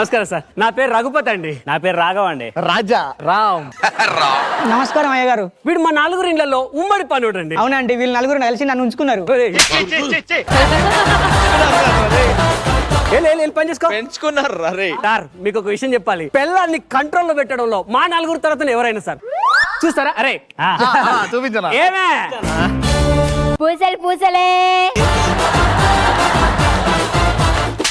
నమస్కారం సార్, నా పేరు రఘుపతి అండి. నా పేరు రాఘవ అండి. రాజా రామ్. నమస్కారం అయ్య గారు. వీడు మా నలుగురు ఇళ్లలో ఉమ్మడి పనుడు అండి. అవునండి, వీళ్ళు నలుగురు కలిసి నన్ను ఉంచుకున్నారు. పని చేసుకో. పెంచుకున్నారు రే. సార్ మీకు ఒక విషయం చెప్పాలి, పిల్లల్ని కంట్రోల్లో పెట్టడంలో మా నలుగురు తర్వాత ఎవరైనా సార్ చూస్తారా? అరే చూపించనా? ఏమే పూసలు పూసలే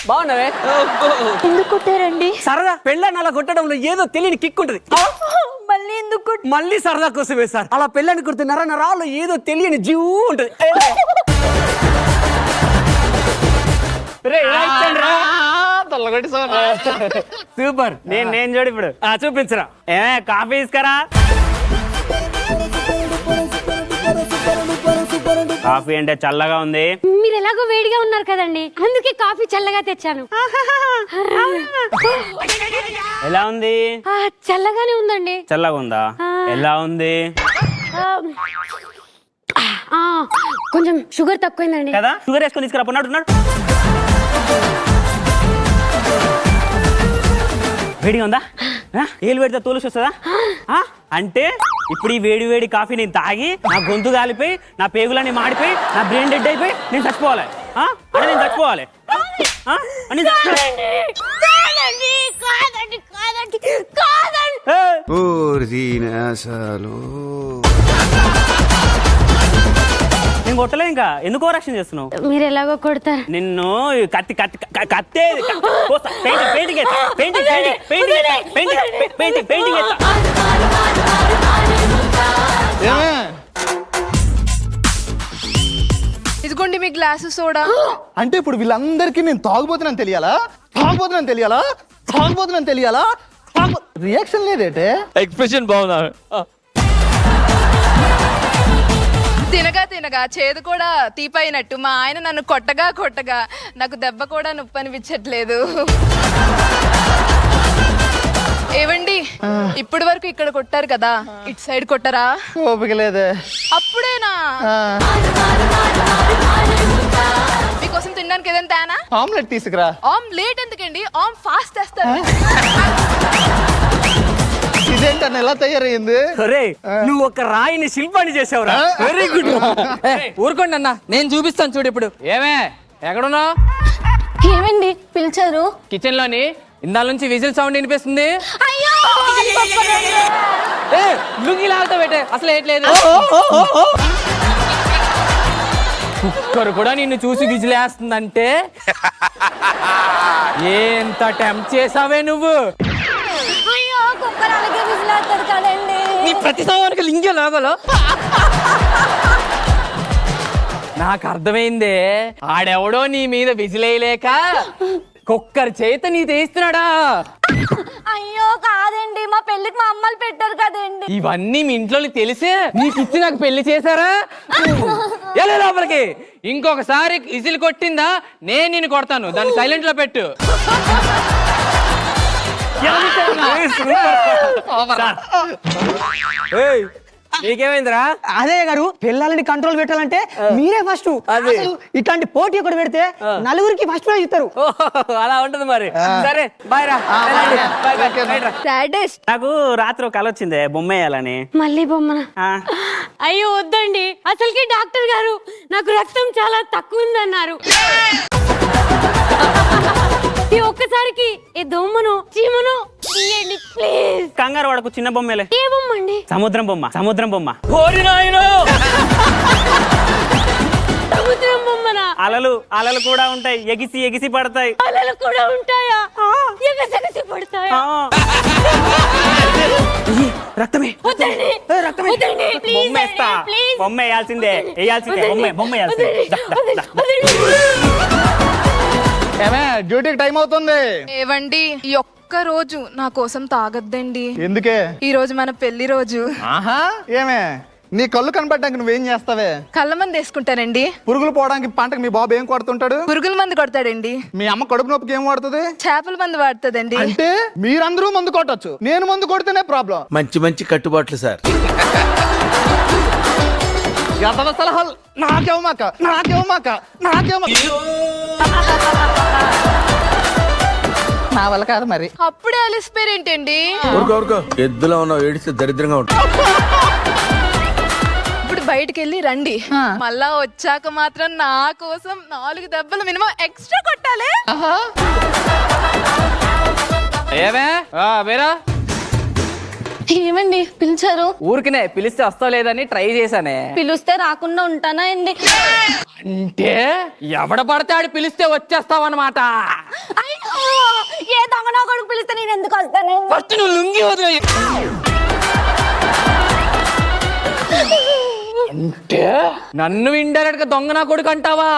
బాగున్నావే? ఎందుకు కొట్టారండి? సరదా పెళ్ళని అలా కొట్టడంలో ఏదో తెలియని కిక్ ఉంటుంది. మళ్ళీ ఎందుకు మళ్ళీ సరదా కోసమే సార్. అలా పెళ్ళని కొడితే నరాల్లో ఏదో తెలియని జీవు ఉంటుంది. సూపర్. నేను చూడు ఇప్పుడు చూపించరా? ఏమే కాఫీ తీసుకురా. కాఫీ అంటే చల్లగా ఉంది. మీరు ఎలాగో వేడిగా ఉన్నారు కదండి, అందుకే కాఫీ చల్లగా తెచ్చాను. ఎలా ఉంది? చల్లగానే ఉందండి. చల్లగా ఉందా? ఎలా ఉంది కొంచెం షుగర్ తక్కువైందండి కదా? షుగర్ వేసుకొని తీసుకురా పొన్నాడు. వేడిగా ఉందా? ఏలు పెడితే తోలుసి వస్తుందా? అంటే ఇప్పుడు ఈ వేడి వేడి కాఫీ నేను తాగి నా గొంతు కాలిపోయి, నా పేగులన్నీ మాడిపోయి, నా బ్రెయిన్ డెడ్ అయిపోయి నేను చచ్చిపోవాలి. అంటే నేను చచ్చిపోవాలి. నేను కొట్టలేదు ఇంకా. ఎందుకు ఓవరాక్షన్ చేస్తున్నావు? మీరు ఎలాగో కొడతారు. నిన్ను కత్తి కత్తి కత్తే పెయింటింగ్ ఇదిగోండి మీ గ్లాసు సోడా. అంటే ఇప్పుడు వీళ్ళందరికీ నేను తాగుబోతున్నాను తెలియాలా? రియాక్షన్ లేదేటే? ఎక్స్ప్రెషన్ బాగుందా? తినగా తినగా చేదు కూడా తీపైనట్టు మా ఆయన నన్ను కొట్టగా నాకు దెబ్బ కూడా నొప్పి అనిపించట్లేదు. ఏవండి, ఇప్పటి వరకు ఇక్కడ కొట్టారు కదా, ఇటు సైడ్ కొట్టరా? ఓపిక లేదే. అప్పుడేనా? మీకోసం తినడానికి ఏదైనా తేనా? ఆమ్లెట్ తీసుకురా. ఆమ్లెట్ ఎందుకండి? ఆమ్ ఫాస్ట్ వేస్తారు. ఇదేంటన్న ఎలా తయారైంది? నువ్వు ఒక రాయిని శిల్పాన్ని చేసావురా. Very good. ఊరుకోండి అన్న, నేను చూపిస్తాను చూడు ఇప్పుడు. ఏమే ఎక్కడున్నావు? ఏమండి పిలిచారు? కిచెన్ లోని ఇందాల నుంచి విజిల్ సౌండ్ వినిపిస్తుంది. లుంగి లాగుతా పెట్టే, అసలు ఏట్లేదు. కుక్కర్ కూడా నిన్ను చూసి విజిల్ వేస్తుందంటే ఎంత టెంప్ట్ చేసావే నువ్వు. నీ ప్రతి సమయానికి లింగే లాగలో. నాకు అర్థమైందే, ఆడెవడో నీ మీద విజిలేయలేక కుక్కర్ చేత నీ తీస్తున్నాడా? అయ్యో కాదండి, మా పెళ్లికి మా అమ్మలు పెట్టారు కదండి. ఇవన్నీ మీ ఇంట్లో తెలిసే నీకు ఇచ్చి నాకు పెళ్లి చేశారా? ఎలా లోపలికి ఇంకొకసారి విజిల్ కొట్టిందా నేను నిన్ను కొడతాను. దాన్ని సైలెంట్ లో పెట్టు. నీకేమైందిరా? అదే గారు, పిల్లల్ని కంట్రోల్ పెట్టాలంటే మీరే ఫస్ట్. ఇట్లాంటి పోటీ ఒకటి పెడితే నలుగురికి ఫస్ట్ ప్రైజ్ ఇస్తారు. అలా ఉంటది మరి. సరే బాయ్ రా. నాకు రాత్రి ఒక కల వచ్చింది బొమ్మ వేయాలని. మళ్ళీ బొమ్మన? అయ్యో వద్దండి, అసలుకి డాక్టర్ గారు నాకు రక్తం చాలా తక్కువ ఉందన్నారు. ఈ ఒక్కసారికి ఈ దొమ్మను చీమను తీయండి ప్లీజ్. కంగారు వాడకు, చిన్న బొమ్మలే. ఏ బొమ్మ అండి? సముద్రం బొమ్మ. సముద్రం బొమ్మనా? అలలు కూడా ఉంటాయి, ఎగిసి ఎగిసి పడతాయి. అలలు కూడా ఉంటాయా? ఎగసి పడతాయా? రక్తమే. వద్దండి, వద్దండి, ప్లీజ్ బొమ్మ వేస్తా. ప్లీజ్. బొమ్మ వేయాల్సిందే. బొమ్మ వేయాల్సిందే. ఏమే డ్యూటీకి టైం అవుతుంది. ఏవండి, ఈ ఒక్క రోజు నా కోసం తాగద్దండి. ఎందుకే? ఈ రోజు మన పెళ్లి రోజు. ఆహా, ఏమే నీ కళ్ళు కనపడడానికి నువ్వేం చేస్తావే? కళ్ళ మంది వేసుకుంటానండి. పురుగులు పోవడానికి పంటకు మీ బాబు ఏం కొడుతుంటాడు? పురుగుల మందు కొడతాడండి. మీ అమ్మ కడుపు నొప్పికి ఏం వాడుతుంది? చేపల మందు వాడుతుందండి. అంటే మీరందరూ మందు కొట్టచ్చు, నేను మందు కొడితేనే ప్రాబ్లం. మంచి కట్టుబాట్లు సార్. సలహాలు నాకేమాక నా వల్ల కాదు మరి. అప్పుడే అలిసిపోయారేంటండి? ఊరుకో ఎద్దులో ఉన్నావు, ఏడిస్తే దరిద్రంగా ఉంటుంది. ఇప్పుడు బయటికి వెళ్ళి రండి, మళ్ళా వచ్చాక మాత్రం నా కోసం 4 దెబ్బలు మినిమం ఎక్స్ట్రా కొట్టాలి. ఏమే వేరా ఏమండి పిలిచారు? ఊరికినే పిలిస్తే వస్తావు లేదని ట్రై చేశానే. పిలిస్తే రాకుండా ఉంటానా అండి? అంటే ఎవడ పడితే ఆడు పిలిస్తే వచ్చేస్తావన్నమాట. ఏ దొంగనా కొడుకు పిలిస్తే నేను ఎందుకు వస్తాను? ఫస్ట్ నువ్వు లుంగి వదిలే. అంటే నన్ను ఇండైరెక్ట్ గా దొంగ నా కొడుకు అంటావా?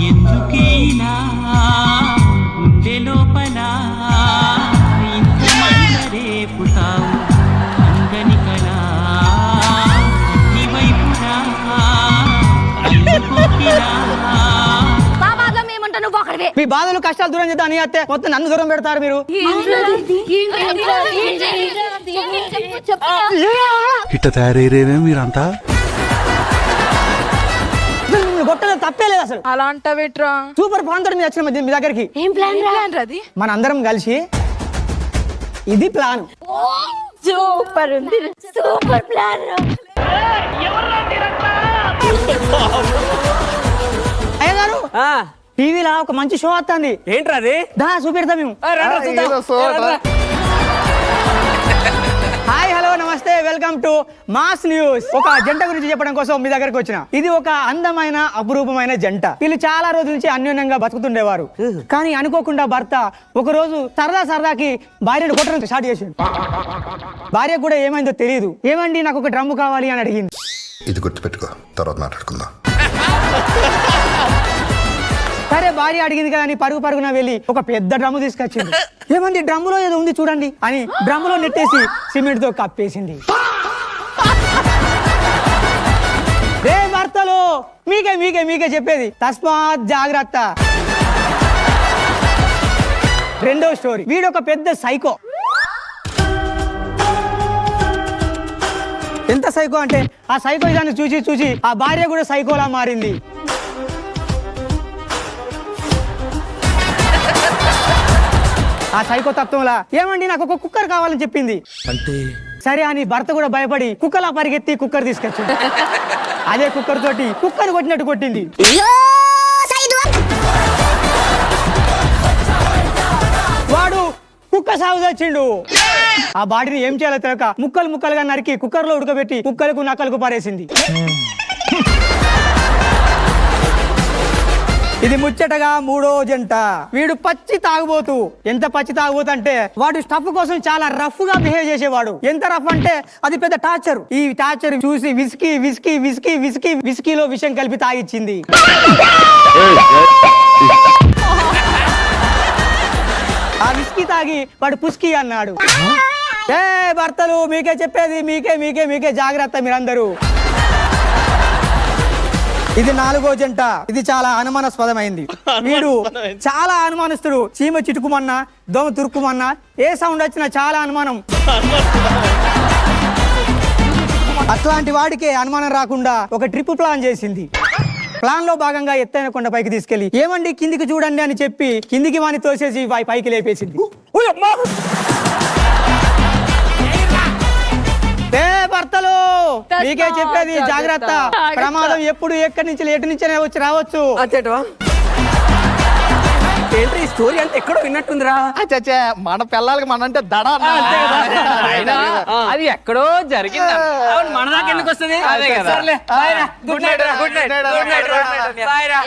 ఎందుకైనా గుండె లోపల ఇంత మంట రేపుతావు అంగని కళా నీ వైపురా అందుకోకిరా. మీ బాధలు కష్టాలు దూరం చేద్దాం అని అత్తే మొత్తం నన్ను దూరం పెడతారు మీరు. ఇట్ట తయారయ్యేవే మీరంతా. గొట్టలో తప్పే లేదు అసలు. అలా అంటావేట్రా? సూపర్ ప్లాన్ తోటి మీరు వచ్చిన మీ దగ్గరికి. ఏం ప్లాన్ రాది? మన అందరం కలిసి ఇది ప్లాన్. సూపర్ ఉంది, సూపర్ ప్లాన్. అయ్యగారు టీవీలో ఒక మంచి షో వస్తుంది. ఏంట్రా అది? దా చూపెడతా మేము. ఏదో సోట. హాయ్ హలో నమస్తే, వెల్కమ్ టు మాస్ న్యూస్. ఒక జంట గురించి చెప్పడం కోసం మీ దగ్గరకు వచ్చిన. ఇది ఒక అందమైన అపురూపమైన జంట. వీళ్ళు చాలా రోజుల నుంచి అన్యోన్యంగా బతుకుతుండేవారు. కానీ అనుకోకుండా భర్త ఒక రోజు సరదాకి భార్యను కొట్టడం స్టార్ట్ చేసిండు. భార్య కూడా ఏమైందో తెలియదు. ఏమండి నాకు ఒక డ్రమ్ము కావాలి అని అడిగింది. ఇది గుర్తుపెట్టుకో, తర్వాత మాట్లాడుకుందాం. సరే భార్య అడిగింది కదా అని పరుగున వెళ్ళి ఒక పెద్ద డ్రమ్ము తీసుకొచ్చింది. ఏమండి డ్రమ్ములో ఏదో ఉంది చూడండి అని డ్రమ్ములో నెట్టేసి సిమెంట్ తో కప్పేసింది. రే భర్తలు, మీకే చెప్పేది, తస్మాత్ జాగ్రత్త. రెండో స్టోరీ. వీడు ఒక పెద్ద సైకో. ఎంత సైకో అంటే ఆ సైకో ఇదాన్ని చూసి ఆ భార్య కూడా సైకోలా మారింది. ఆ సైకో తత్వంలా ఏమండి నాకు ఒక కుక్కర్ కావాలని చెప్పింది. అంటే సరే అని భర్త కూడా భయపడి కుక్కలా పరిగెత్తి కుక్కర్ తీసుకొచ్చింది. అదే కుక్కర్ తోటి కుక్కర్ కొట్టినట్టు కొట్టింది. వాడు కుక్క సాగు తెచ్చిండు. ఆ బాడీని ఏం చేయాలో తెలియక ముక్కలుగా నరికి కుక్కర్ లో ఉడకబెట్టి కుక్కలకు నక్కలకు పారేసింది. ఇది ముచ్చటగా మూడో జంట. వీడు పచ్చి తాగుబోతు. ఎంత పచ్చి తాగుబోతు అంటే వాడు స్టఫ్ కోసం చాలా రఫ్ గా బిహేవ్ చేసేవాడు. ఎంత రఫ్ అంటే అది పెద్ద టార్చర్. ఈ టార్చర్ చూసి విస్కీలో విషం కలిపి తాగిచ్చింది. ఆ విస్కీ తాగి వాడు పుస్కీ అన్నాడు. ఏ భర్తలు, మీకే చెప్పేది, మీకే జాగ్రత్త మీరందరూ. ఇది నాలుగో జంట. ఇది చాలా అనుమానాస్పదమైంది. వీడు చాలా అనుమానిస్తుడు. చీమ చిటుకుమన్నా, దోమ తురుకుమన్నా, ఏ సౌండ్ వచ్చినా చాలా అనుమానం. అట్లాంటి వాడికే అనుమానం రాకుండా ఒక ట్రిప్ ప్లాన్ చేసింది. ప్లాన్ లో భాగంగా ఎత్తైన కొండ పైకి తీసుకెళ్లి ఏమండి కిందికి చూడండి అని చెప్పి కిందికి వాని తోసేసి పైకి లేపేసింది. భర్తలు, మీకే చెప్పేది, జాగ్రత్త. ప్రమాదం ఎప్పుడు ఎక్కడి నుంచి ఎటు నుంచే వచ్చి రావచ్చు. ఏంటి ఈ స్టోరీ అంతా ఎక్కడో విన్నట్టుందిరా. చచ్చే మన పిల్లలకి మనంటే దడ. అయినా అది ఎక్కడో జరిగింది. మన దాకా ఎందుకు వస్తుంది?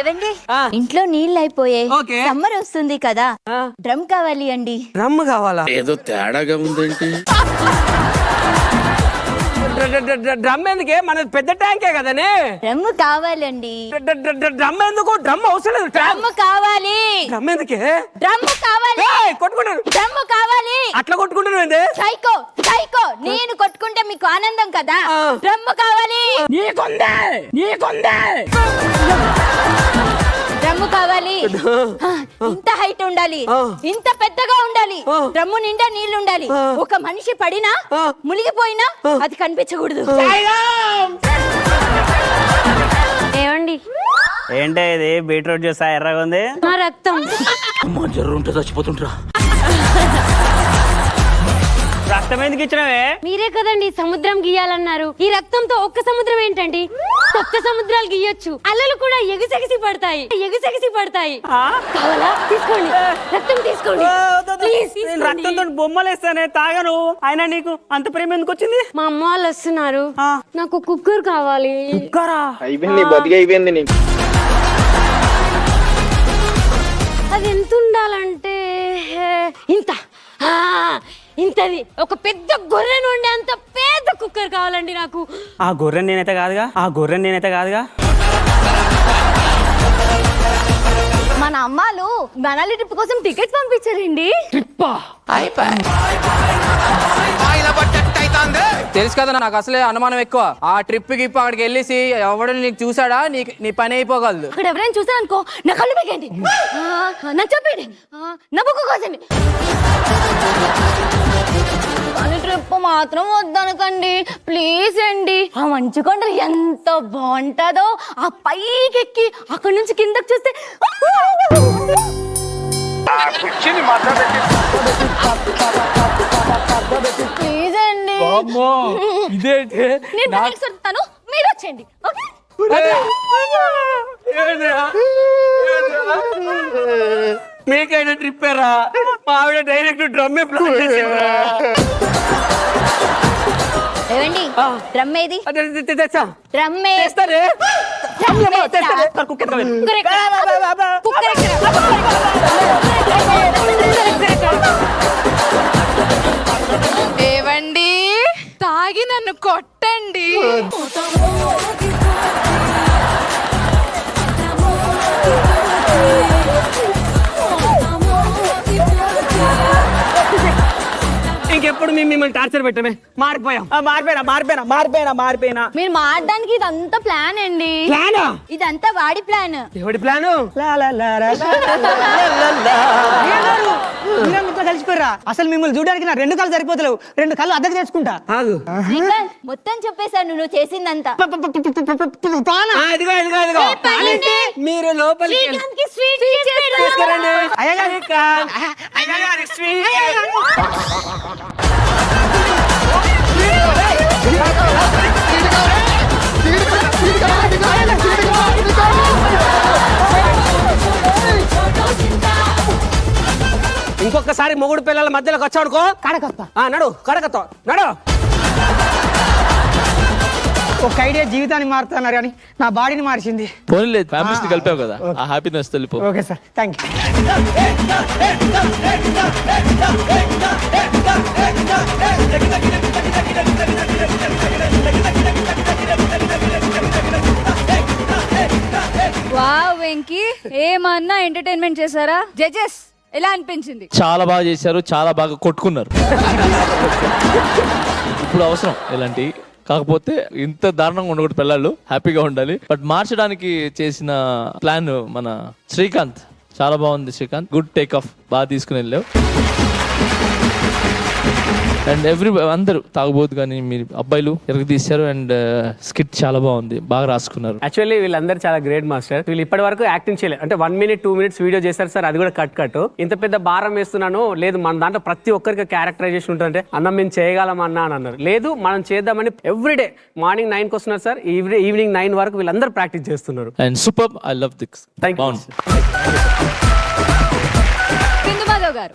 ఏవండి, ఇంట్లో నీళ్ళు అయిపోయాయి, ఓకే. సమ్మర్ వస్తుంది కదా, డ్రమ్ కావాలి అండి. డ్రమ్ కావాలా? ఏదో తేడాగా ఉందేంటి? డ్రమ్ ఎందుకే? మన పెద్ద ట్యాంకే కదనే. డ్రమ్ కావాలండి. డ్రమ్ ఎందుకు? డ్రమ్ అవసరం లేదు. డ్రమ్ కావాలి. డ్రమ్ ఎందుకే? డ్రమ్ కావాలి. కొట్టుకుంటాను. డ్రమ్ కావాలి. అట్లా కొట్టుకుంటాను. సైకో నేను కొట్టుకుంటే మీకు ఆనందం కదా. డ్రమ్ కావాలి. డ్రమ్ము కావాలి. ఇంత హైట్ ఉండాలి, ఇంత పెద్దగా ఉండాలి, డ్రమ్ము నిండా నీళ్లు ఉండాలి. ఒక మనిషి పడినా మునిగిపోయినా అది కనిపించకూడదు. ఏమండి ఏంటే ఇది బీట్రూట్ జ్యూస్ ఎర్రగా ఉంది? మా రక్తం. రక్తం ఎందుకు ఇచ్చినవే? మీరే కదండి సముద్రం గీయాలన్నారు. ఈ రక్తంతో ఒక్క సముద్రం ఏంటండి, సప్త సముద్రాలు గీయొచ్చు. అలలు కూడా ఎగిసెగిసి పడతాయి. కావాలా? తీసుకోండి, రక్తం తీసుకోండి. Please, నేను తీసుకోండి. రక్తంతో బొమ్మలు వేస్తానే తాగను. అయినా నీకు అంత ప్రేమ ఎందుకు వచ్చింది? మా అమ్మ వాళ్ళు వస్తున్నారు, నాకు కుక్కర్ కావాలి. అది ఎంత ఉండాలంటే ఇంత ఇంతది. ఒక పెద్ద గొర్రెను ఉండే అంత పెద్ద కుక్కర్ కావాలండి నాకు. ఆ గొర్రె నేనైతే కాదుగా. మన అమ్మాలు మనాలి ట్రిప్ కోసం టికెట్స్ పంపించారండి. తెలుసు కదా నాకు అసలే అనుమానం ఎక్కువ. ఆ ట్రిప్ కి అక్కడికి వెళ్ళేసి ఎవడు నీకు చూసాడా నీ పని అయిపోగలదు. అక్కడ ఎవరైనా చూసారనుకో నా కళ్ళు పెగండి, నా చెప్పండి, నా బుక్కు కోసండి. ట్రిప్ మాత్రం వద్దనకండి ప్లీజ్ అండి. ఆ మంచు కొండలు ఎంత బాగుంటుందో, ఆ పైకెక్కి అక్కడి నుంచి కిందకి చూస్తే ప్లీజ్ అండి. నేను బైక్ సర్దుతాను, మీరు వచ్చేయండి. ఓకే మీకైనా ట్రిప్ రా, మా ఆవిడ డైరెక్ట్ డ్రమ్మే ప్లాన్ చేసిండ్రా. ఏవండి డ్రమ్ ఏది? తెచ్చా డ్రమ్మే తెస్తారే. ఏవండి తాగి నన్ను కొట్టండి. ఇంకెప్పుడు మేము మిమ్మల్ని టార్చర్ పెట్టమే. మారిపోయాం. మారిపోయినా. మీరు మారడానికి ఇదంతా ప్లాన్ అండి. ప్లానా? ఇదంతా వాడి ప్లాన్. ఎవడి ప్లాను? కలిసిపోయారా? అసలు మిమ్మల్ని చూడడానికి నా 2 కళ్ళు సరిపోతలేవు. 2 కళ్ళు అద్దెకు తెచ్చుకుంటా. ఆగు. మొత్తం చెప్పేశాను నువ్వు చేసిందంతా. ఇదిగో మీరు లోపలికి తీసుకురండి. అయ్యగారి స్వీట్. ఇంకొకసారి మొగుడు పిల్లల మధ్యలోకి వచ్చాడుకో కడకొస్తా. నడు నడు. ఒక ఐడియా జీవితాన్ని మారుతున్నారు కానీ నా బాడీని మార్చింది. పోనీ ఫ్యామిలీస్ ని కలిపావు కదా, ఆ హ్యాపీనెస్ తెలిపో. Okay sir, thank you. Wow Venky, ఏమన్నా ఎంటర్టైన్మెంట్ చేశారా? జడ్జెస్ ఎలా అనిపించింది? చాలా బాగా చేశారు, చాలా బాగా కొట్టుకున్నారు. ఇప్పుడు అవసరం ఇలాంటి, కాకపోతే ఇంత దారుణంగా ఉండకూడదు. పిల్లలు హ్యాపీగా ఉండాలి. బట్ మార్చడానికి చేసిన ప్లాన్ మన శ్రీకాంత్ చాలా బాగుంది. శ్రీకాంత్ గుడ్ టేక్ ఆఫ్, బాగా తీసుకుని వెళ్ళావు. అండ్ అందరూ తాగుబోతు కానీ మీరు అబ్బాయిలు ఎరగ తీశారు. అండ్ స్కిట్ చాలా బాగుంది, బాగా రాసుకున్నారు. యాక్చువల్లీ వీళ్ళందరూ చాలా గ్రేట్ మాస్టర్. వీళ్ళు ఇప్పటి వరకు యాక్టింగ్ చేయలేదు. అంటే 1 minute 2 minutes వీడియో చేస్తారు సార్, అది కూడా కట్. ఇంత పెద్ద భారం వేస్తున్నాను లేదు, మన దాంట్లో ప్రతి ఒక్కరికి క్యారెక్టరైజేషన్ ఉంటుందంటే అన్న మేము చేయగలమన్నా అని అన్నారు. లేదు మనం చేద్దామని ఎవ్రీడే మార్నింగ్ 9కి వస్తున్నారు సార్, ఈవినింగ్ 9 వరకు వీళ్ళందరూ ప్రాక్టీస్ చేస్తున్నారు. And super, I love this. Thank you.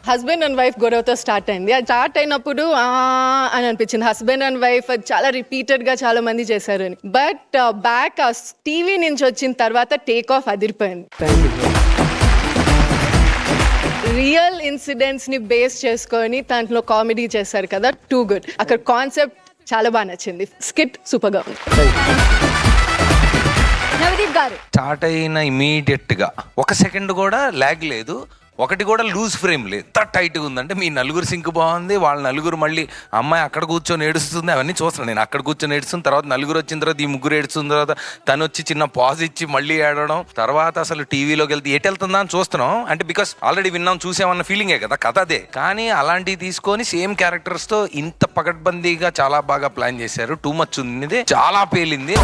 Husband and wife గొడవతో స్టార్ట్ అయింది. అది స్టార్ట్ అయినప్పుడు అని అనిపించింది. హస్బెండ్ అండ్ వైఫ్ చాలా రిపీటెడ్ గా చాలా మంది చేశారు అని. బట్ బ్యాక్ టీవీ నుంచి వచ్చిన తర్వాత టేక్ ఆఫ్ అదిరిపోయింది. రియల్ ఇన్సిడెంట్స్ ని బేస్ చేసుకొని దాంట్లో కామెడీ చేశారు కదా, టూ గుడ్. అక్కడ కాన్సెప్ట్ చాలా బాగా నచ్చింది. స్కిట్ సూపర్ గా ఉంది. నవదీప్ గారు స్టార్ట్ అయిన ఇమీడియట్ గా 1 second కూడా లాగ్ లేదు. ఒకటి కూడా లూజ్ ఫ్రేమ్ లేదు, ఎంత టైట్గా ఉందంటే మీ నలుగురు సింక్ బాగుంది, వాళ్ళ నలుగురు మళ్ళీ అమ్మాయి అక్కడ కూర్చొని ఏడుస్తుంది, అవన్నీ చూస్తున్నాను నేను. అక్కడ కూర్చొని ఏడుస్తుంది, తర్వాత నలుగురు వచ్చిన తర్వాత ఈ ముగ్గురు ఏడుస్తున్న తర్వాత తను వచ్చి చిన్న పాజ్ ఇచ్చి మళ్ళీ ఏడవడం, తర్వాత అసలు టీవీలోకి వెళ్తే ఎటు వెళ్తుందా అని చూస్తున్నాం. అంటే బికాస్ ఆల్రెడీ విన్నాం చూసామన్న ఫీలింగే కదా కథ అదే. కానీ అలాంటివి తీసుకొని సేమ్ క్యారెక్టర్స్తో ఇంత పకడ్బందీగా చాలా బాగా ప్లాన్ చేశారు. టూ మచ్ ఉంది, చాలా పేలింది.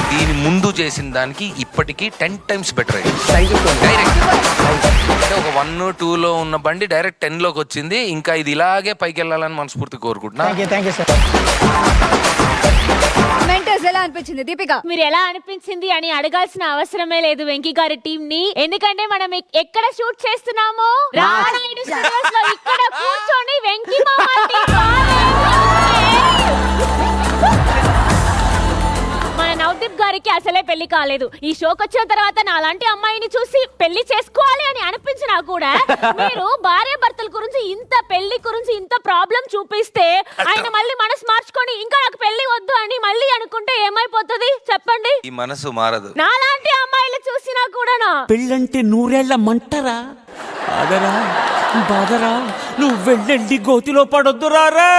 దీని ముందు చేసిన దానికి ఇప్పటికీ 10 times బెటర్ అయింది. డైరెక్ట్ అంటే ఒక 1, 2లో ఉన్న బండి డైరెక్ట్ 10లోకి వచ్చింది. ఇంకా ఇది ఇలాగే పైకి వెళ్ళాలని మనస్ఫూర్తి కోరుకుంటున్నా. Thank you sir. మెంటర్స్ ఎలా అనిపించింది దీపిక? మీరు ఎలా అనిపించింది అని అడగాల్సిన అవసరమే లేదు వెంకీ గారి టీం ని, ఎందుకంటే మనం ఎక్కడ షూట్ చేస్తున్నామో రానాయుడు స్టూడియోస్ లో ఇక్కడ కూర్చొని వెంకీ మామ మన నవదీప్ గారికి అసలే పెళ్లి కాలేదు. ఈ షోకి వచ్చిన తర్వాత నాలాంటి అమ్మాయిని చూసి పెళ్లి చేసుకోవాలి అని అనిపించినా కూడా మీరు భార్య భర్తల గురించి ఇంత పెళ్లి గురించి ఇంత ప్రాబ్లం చూపిస్తే ఆయన మళ్ళీ మనసు మార్చుకొని ఇంకా నాకు పెళ్లి వద్దు అని మళ్ళీ అనుకుంటే ఏమైపోతుంది చెప్పండి? ఈ మనసు మారదు. నాలాంటి అమ్మాయిలు చూసినా కూడా పెళ్ళంటే 100 ఏళ్ల మంటరా, ఆగరా బాదరా, నువ్వు వెళ్ళండి గోతిలో పడొద్దురా రే.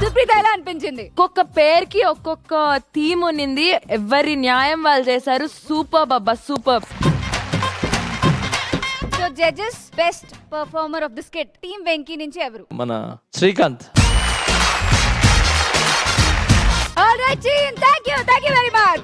సుప్రీత ఎలా అనిపించింది? ఒక్కొక్క పేరుకి ఒక్కొక్క థీమ్ ఉన్నింది, ఎవరి న్యాయం వాళ్ళు చేశారు. Super Baba, super. So judges best performer of the skit team Venky నుంచి ఎవరు? మన Srikanth. All right team, thank you very much.